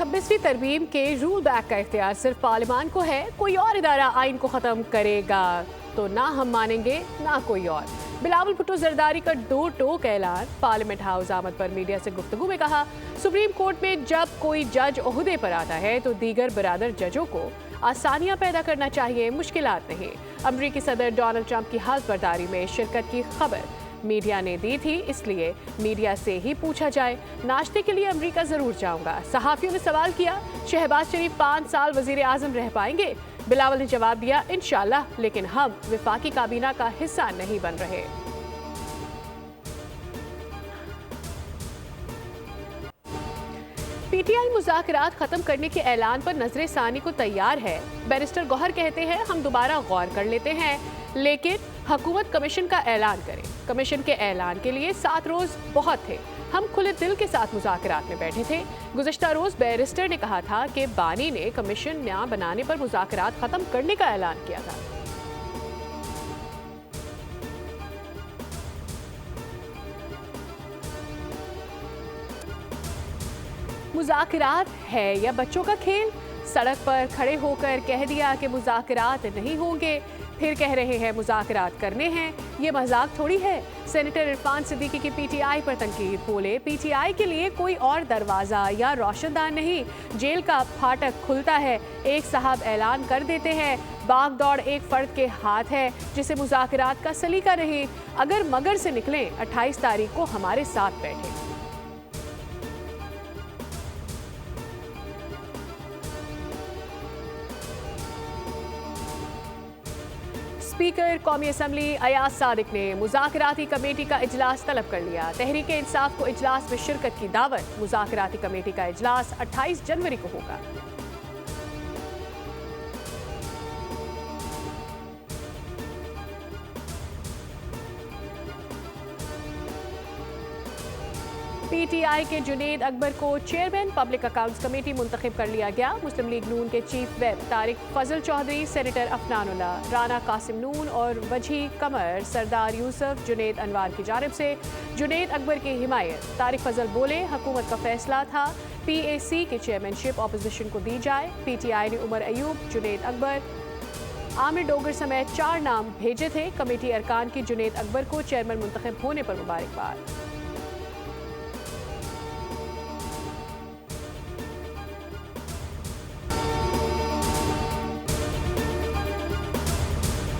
26वीं तरमीम के rule back का इख्तियार सिर्फ पार्लियामान को है। कोई और इदारा आइन को ख़त्म करेगा तो ना हम मानेंगे ना कोई और। बिलावल भुट्टो जरदारी का दो टोक ऐलान। पार्लियामेंट हाउस आमद पर मीडिया से गुफ्तगू में कहा, सुप्रीम कोर्ट में जब कोई जज ओहदे पर आता है तो दीगर बरादर जजों को आसानियां पैदा करना चाहिए, मुश्किलात नहीं। अमरीकी सदर डोनाल्ड ट्रंप की हल्फ बर्दारी में शिरकत की खबर मीडिया ने दी थी, इसलिए मीडिया से ही पूछा जाए। नाश्ते के लिए अमेरिका जरूर जाऊंगा। सहाफियों ने सवाल किया, शहबाज शरीफ 5 साल वजीर आजम रह पाएंगे? बिलावल ने जवाब दिया, इंशाल्लाह, लेकिन हम विफाकी काबीना का हिस्सा नहीं बन रहे। पीटीआई मुज़ाकरात खत्म करने के ऐलान पर नजरे सानी को तैयार है। बैरिस्टर गौहर कहते हैं, हम दोबारा गौर कर लेते हैं, लेकिन हुकूमत कमीशन का ऐलान करे। कमीशन के ऐलान के लिए 7 रोज बहुत थे। हम खुले दिल के साथ मुज़ाकरात में बैठे थे। गुज़श्ता रोज बैरिस्टर ने कहा था कि बानी ने कमीशन न बनाने पर मुज़ाकरात खत्म करने का ऐलान किया था। मुज़ाकरात है या बच्चों का खेल? सड़क पर खड़े होकर कह दिया कि मुज़ाकरात नहीं होंगे, फिर कह रहे हैं मुज़ाकरात करने हैं। ये मजाक थोड़ी है। सेनेटर इरफान सिद्दीकी की पीटीआई पर तनकीद। बोले, पीटीआई के लिए कोई और दरवाज़ा या रोशनदान नहीं, जेल का फाटक खुलता है, एक साहब ऐलान कर देते हैं। भाग दौड़ एक फर्द के हाथ है जिसे मुज़ाकरात का सलीका नहीं। अगर मगर से निकलें, 28 तारीख को हमारे साथ बैठे। स्पीकर कौमी असम्बली अयाज सादिक ने मुज़ाकराती कमेटी का इजलास तलब कर लिया। तहरीक इंसाफ को इजलास में शिरकत की दावत। मुज़ाकराती कमेटी का इजलास 28 जनवरी को होगा। पीटीआई के जुनेद अकबर को चेयरमैन पब्लिक अकाउंट्स कमेटी मुंतखब कर लिया गया। मुस्लिम लीग नून के चीफ व्हिप तारिक फजल चौधरी, सेनेटर अफनानुल्लाह, राना कासिम नून और वजी कमर सरदार यूसुफ जुनेद अनवार की जानिब से जुनेद अकबर की हिमायत। तारिक फजल बोले, हुकूमत का फैसला था पीएसी की चेयरमैनशिप अपोजिशन को दी जाए। पीटीआई ने उमर अयूब, जुनेद अकबर, आमिर डोगर समेत 4 नाम भेजे थे। कमेटी अरकान की जुनेद अकबर को चेयरमैन मुंतखब होने पर मुबारकबाद।